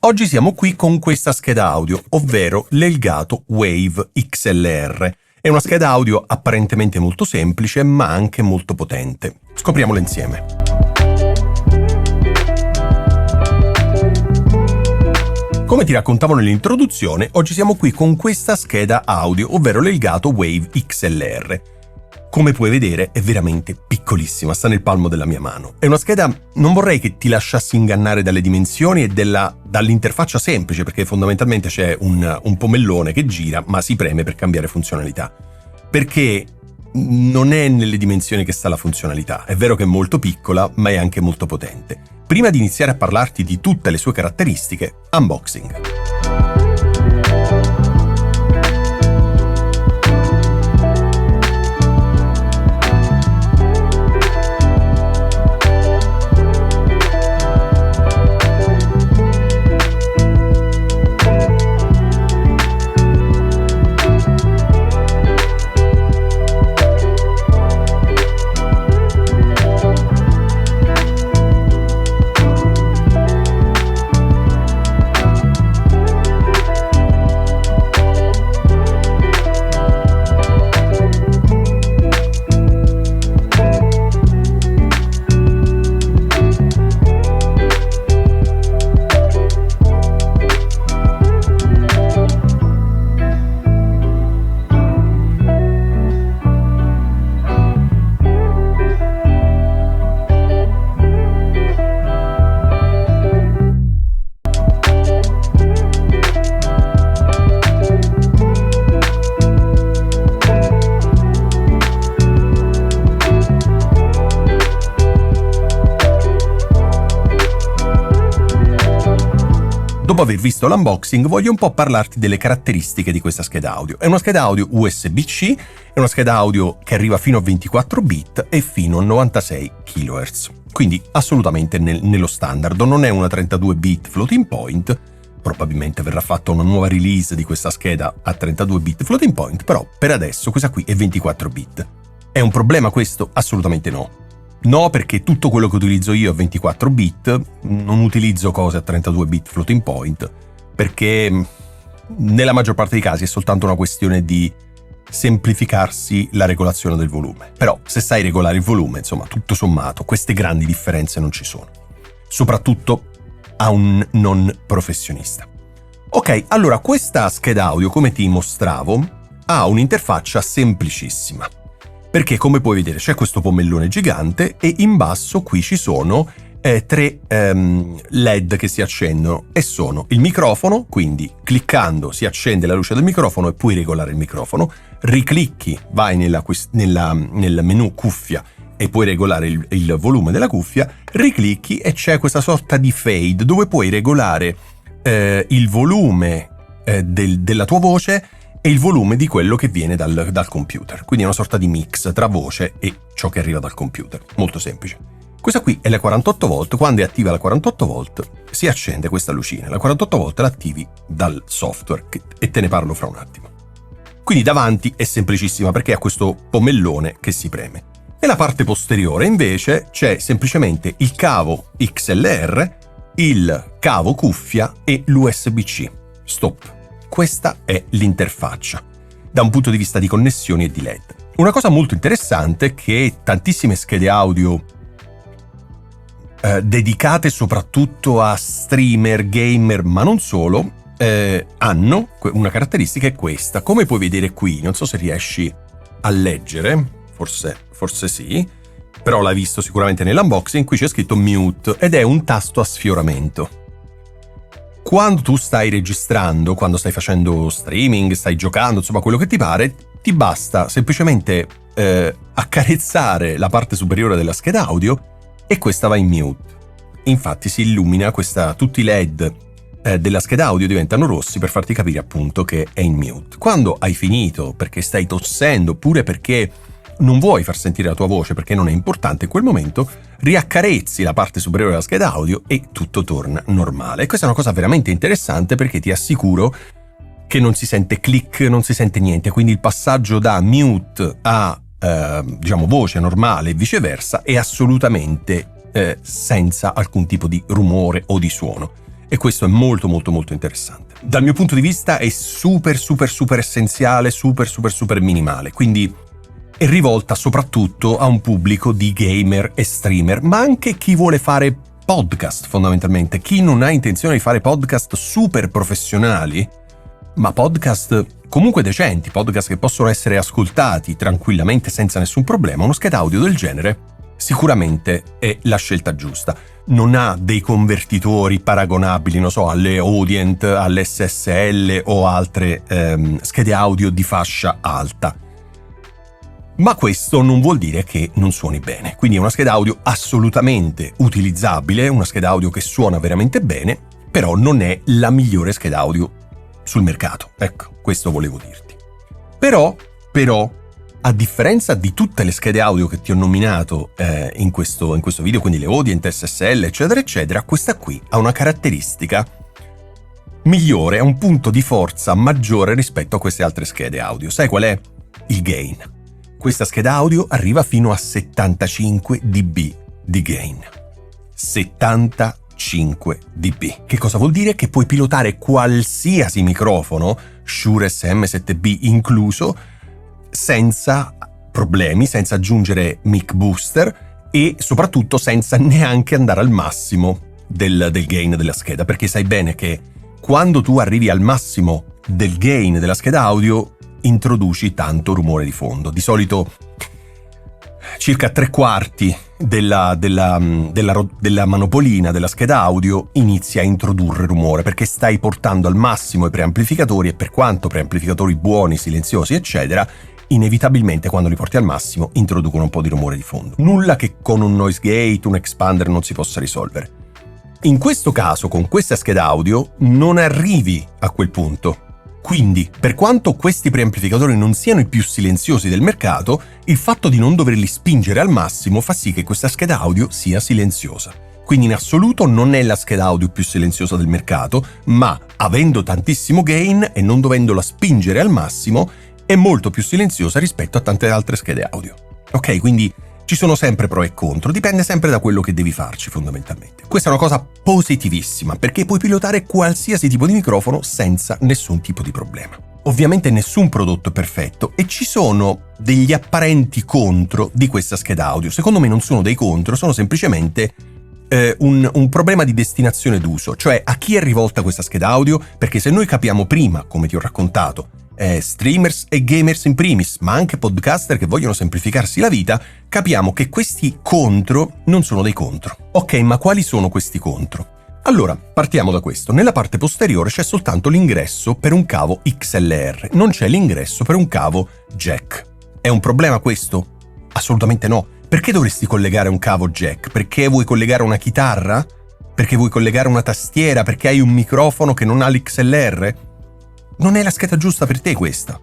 Oggi siamo qui con questa scheda audio, ovvero l'Elgato Wave XLR. È una scheda audio apparentemente molto semplice, ma anche molto potente. Scopriamola insieme. Come ti raccontavo nell'introduzione, oggi siamo qui con questa scheda audio, ovvero l'Elgato Wave XLR. Come puoi vedere è veramente piccolissima, sta nel palmo della mia mano. È una scheda, non vorrei che ti lasciassi ingannare dalle dimensioni e dall'interfaccia semplice, perché fondamentalmente c'è un pomellone che gira ma si preme per cambiare funzionalità. Perché non è nelle dimensioni che sta la funzionalità, è vero che è molto piccola ma è anche molto potente. Prima di iniziare a parlarti di tutte le sue caratteristiche, unboxing. Dopo aver visto l'unboxing, voglio un po' parlarti delle caratteristiche di questa scheda audio. È una scheda audio USB-C, è una scheda audio che arriva fino a 24 bit e fino a 96 kHz. Quindi assolutamente nello standard, non è una 32 bit floating point, probabilmente verrà fatta una nuova release di questa scheda a 32 bit floating point, però per adesso questa qui è 24 bit. È un problema questo? Assolutamente no. No, perché tutto quello che utilizzo io è 24 bit, non utilizzo cose a 32 bit floating point, perché nella maggior parte dei casi è soltanto una questione di semplificarsi la regolazione del volume. Però se sai regolare il volume, insomma, tutto sommato, queste grandi differenze non ci sono. Soprattutto a un non professionista. Ok, allora questa scheda audio, come ti mostravo, ha un'interfaccia semplicissima. Perché come puoi vedere c'è questo pomellone gigante e in basso qui ci sono tre LED che si accendono e sono il microfono, quindi cliccando si accende la luce del microfono e puoi regolare il microfono, riclicchi, vai nel menu cuffia e puoi regolare il volume della cuffia, riclicchi e c'è questa sorta di fade dove puoi regolare il volume della tua voce e il volume di quello che viene dal computer. Quindi è una sorta di mix tra voce e ciò che arriva dal computer. Molto semplice. Questa qui è la 48 volt. Quando è attiva la 48 volt si accende questa lucina. La 48 volt la attivi dal software e te ne parlo fra un attimo. Quindi davanti è semplicissima perché ha questo pomellone che si preme. Nella parte posteriore invece c'è semplicemente il cavo XLR, il cavo cuffia e l'USB-C. Stop. Questa è l'interfaccia, da un punto di vista di connessioni e di LED. Una cosa molto interessante è che tantissime schede audio dedicate soprattutto a streamer, gamer, ma non solo, hanno una caratteristica, è questa. Come puoi vedere qui, non so se riesci a leggere, forse sì, però l'hai visto sicuramente nell'unboxing, qui c'è scritto mute ed è un tasto a sfioramento. Quando tu stai registrando, quando stai facendo streaming, stai giocando, insomma quello che ti pare, ti basta semplicemente accarezzare la parte superiore della scheda audio e questa va in mute. Infatti si illumina tutti i LED della scheda audio diventano rossi per farti capire appunto che è in mute. Quando hai finito, perché stai tossendo oppure perché non vuoi far sentire la tua voce perché non è importante in quel momento, riaccarezzi la parte superiore della scheda audio e tutto torna normale. E questa è una cosa veramente interessante perché ti assicuro che non si sente click, non si sente niente, quindi il passaggio da mute a voce normale e viceversa è assolutamente senza alcun tipo di rumore o di suono. E questo è molto molto molto interessante. Dal mio punto di vista è super essenziale, super minimale, quindi è rivolta soprattutto a un pubblico di gamer e streamer, ma anche chi vuole fare podcast fondamentalmente, chi non ha intenzione di fare podcast super professionali, ma podcast comunque decenti, podcast che possono essere ascoltati tranquillamente senza nessun problema. Uno scheda audio del genere sicuramente è la scelta giusta. Non ha dei convertitori paragonabili, non so, alle Audient, alle SSL o altre schede audio di fascia alta. Ma questo non vuol dire che non suoni bene. Quindi è una scheda audio assolutamente utilizzabile, una scheda audio che suona veramente bene, però non è la migliore scheda audio sul mercato. Ecco, questo volevo dirti. Però, a differenza di tutte le schede audio che ti ho nominato in questo video, quindi le Audient, SSL, eccetera, eccetera, questa qui ha una caratteristica migliore, ha un punto di forza maggiore rispetto a queste altre schede audio. Sai qual è? Il gain. Questa scheda audio arriva fino a 75 dB di gain. 75 dB. Che cosa vuol dire? Che puoi pilotare qualsiasi microfono, Shure SM7B incluso, senza problemi, senza aggiungere mic booster e soprattutto senza neanche andare al massimo del gain della scheda, perché sai bene che quando tu arrivi al massimo del gain della scheda audio introduci tanto rumore di fondo. Di solito circa 3/4 della manopolina della scheda audio inizia a introdurre rumore, perché stai portando al massimo i preamplificatori, e per quanto preamplificatori buoni, silenziosi, eccetera, inevitabilmente quando li porti al massimo introducono un po' di rumore di fondo. Nulla che con un noise gate, un expander non si possa risolvere. In questo caso, con questa scheda audio, non arrivi a quel punto. Quindi, per quanto questi preamplificatori non siano i più silenziosi del mercato, il fatto di non doverli spingere al massimo fa sì che questa scheda audio sia silenziosa. Quindi in assoluto non è la scheda audio più silenziosa del mercato, ma avendo tantissimo gain e non dovendola spingere al massimo, è molto più silenziosa rispetto a tante altre schede audio. Ok, quindi ci sono sempre pro e contro, dipende sempre da quello che devi farci fondamentalmente. Questa è una cosa positivissima, perché puoi pilotare qualsiasi tipo di microfono senza nessun tipo di problema. Ovviamente nessun prodotto è perfetto e ci sono degli apparenti contro di questa scheda audio. Secondo me non sono dei contro, sono semplicemente un problema di destinazione d'uso, cioè a chi è rivolta questa scheda audio, perché se noi capiamo prima, come ti ho raccontato, streamers e gamers in primis, ma anche podcaster che vogliono semplificarsi la vita, capiamo che questi contro non sono dei contro. Ok, ma quali sono questi contro? Allora, partiamo da questo. Nella parte posteriore c'è soltanto l'ingresso per un cavo XLR, non c'è l'ingresso per un cavo jack. È un problema questo? Assolutamente no. Perché dovresti collegare un cavo jack? Perché vuoi collegare una chitarra? Perché vuoi collegare una tastiera? Perché hai un microfono che non ha l'XLR? Non è la scheda giusta per te questa.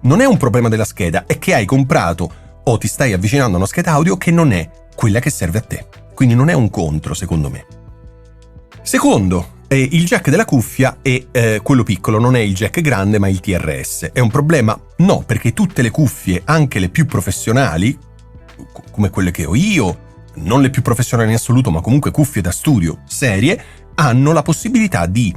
Non è un problema della scheda, è che hai comprato o ti stai avvicinando a una scheda audio che non è quella che serve a te. Quindi non è un contro, secondo me. Secondo, il jack della cuffia è quello piccolo, non è il jack grande ma il TRS. È un problema? No, perché tutte le cuffie, anche le più professionali, come quelle che ho io, non le più professionali in assoluto, ma comunque cuffie da studio serie, hanno la possibilità di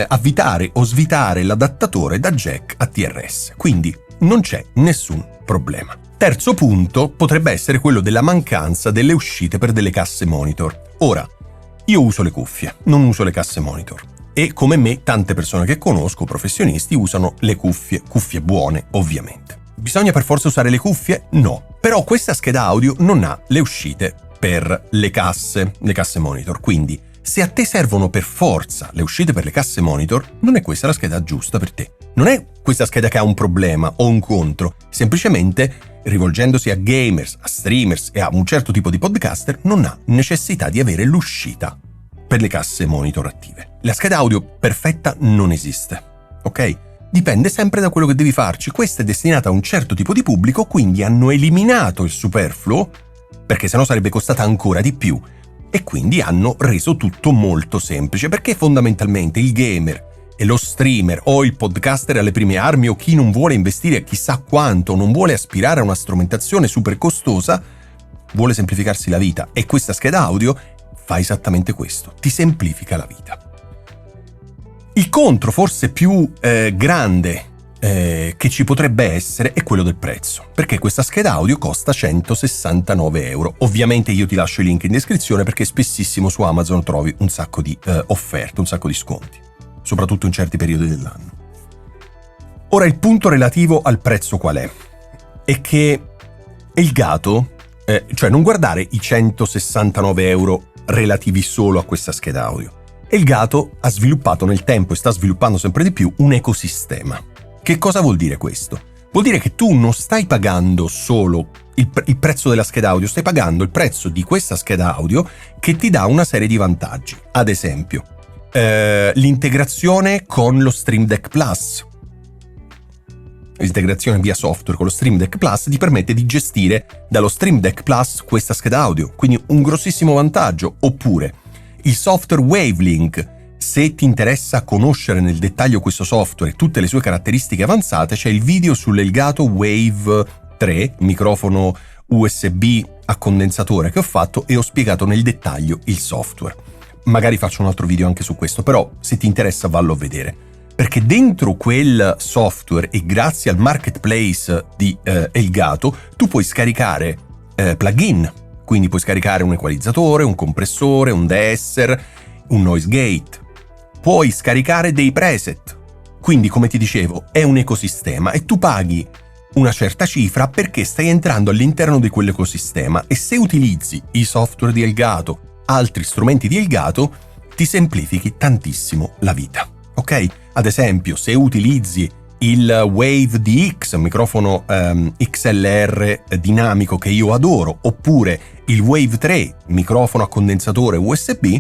avvitare o svitare l'adattatore da jack a TRS, quindi non c'è nessun problema. Terzo punto potrebbe essere quello della mancanza delle uscite per delle casse monitor. Ora, io uso le cuffie, non uso le casse monitor, e come me tante persone che conosco, professionisti, usano le cuffie buone ovviamente. Bisogna per forza usare le cuffie? No, però questa scheda audio non ha le uscite per le casse monitor, quindi se a te servono per forza le uscite per le casse monitor, non è questa la scheda giusta per te. Non è questa scheda che ha un problema o un contro, semplicemente rivolgendosi a gamers, a streamers e a un certo tipo di podcaster, non ha necessità di avere l'uscita per le casse monitor attive. La scheda audio perfetta non esiste, ok? Dipende sempre da quello che devi farci. Questa è destinata a un certo tipo di pubblico, quindi hanno eliminato il superfluo, perché sennò sarebbe costata ancora di più, e quindi hanno reso tutto molto semplice, perché fondamentalmente il gamer e lo streamer o il podcaster alle prime armi o chi non vuole investire chissà quanto, non vuole aspirare a una strumentazione super costosa, vuole semplificarsi la vita, e questa scheda audio fa esattamente questo, ti semplifica la vita. contro forse più grande che ci potrebbe essere è quello del prezzo, perché questa scheda audio costa 169 euro. Ovviamente io ti lascio il link in descrizione perché spessissimo su Amazon trovi un sacco di offerte, un sacco di sconti, soprattutto in certi periodi dell'anno. Ora il punto relativo al prezzo qual è? È che Elgato, cioè non guardare i 169 euro relativi solo a questa scheda audio. Elgato ha sviluppato nel tempo e sta sviluppando sempre di più un ecosistema. Che cosa vuol dire questo? Vuol dire che tu non stai pagando solo il prezzo della scheda audio, stai pagando il prezzo di questa scheda audio che ti dà una serie di vantaggi. Ad esempio, l'integrazione con lo Stream Deck Plus. L'integrazione via software con lo Stream Deck Plus ti permette di gestire dallo Stream Deck Plus questa scheda audio, quindi un grossissimo vantaggio. Oppure il software Wavelink. Se ti interessa conoscere nel dettaglio questo software e tutte le sue caratteristiche avanzate, c'è il video sull'Elgato Wave 3, microfono USB a condensatore che ho fatto e ho spiegato nel dettaglio il software. Magari faccio un altro video anche su questo, però se ti interessa vallo a vedere. Perché dentro quel software e grazie al marketplace di Elgato tu puoi scaricare plugin, quindi puoi scaricare un equalizzatore, un compressore, un deesser, un noise gate. Puoi scaricare dei preset, quindi come ti dicevo è un ecosistema e tu paghi una certa cifra perché stai entrando all'interno di quell'ecosistema e se utilizzi i software di Elgato, altri strumenti di Elgato, ti semplifichi tantissimo la vita, ok? Ad esempio, se utilizzi il Wave DX, microfono XLR dinamico che io adoro, oppure il Wave 3, microfono a condensatore USB,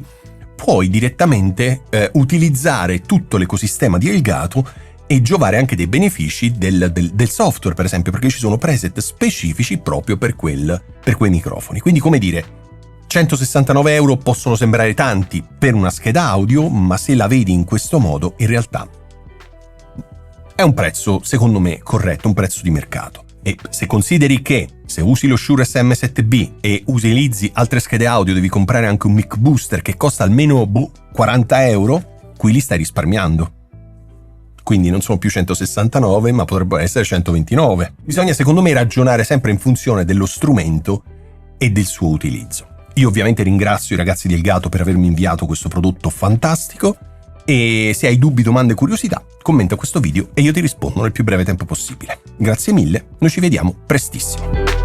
puoi direttamente utilizzare tutto l'ecosistema di Elgato e giovare anche dei benefici del software, per esempio, perché ci sono preset specifici proprio per quei microfoni. Quindi, come dire, 169 euro possono sembrare tanti per una scheda audio, ma se la vedi in questo modo, in realtà è un prezzo, secondo me, corretto, un prezzo di mercato. E se consideri che se usi lo Shure SM7B e utilizzi altre schede audio devi comprare anche un mic booster che costa almeno 40 euro, qui li stai risparmiando. Quindi non sono più 169, ma potrebbero essere 129. Bisogna, secondo me, ragionare sempre in funzione dello strumento e del suo utilizzo. Io ovviamente ringrazio i ragazzi di Elgato per avermi inviato questo prodotto fantastico e se hai dubbi, domande e curiosità, commenta questo video e io ti rispondo nel più breve tempo possibile. Grazie mille, noi ci vediamo prestissimo.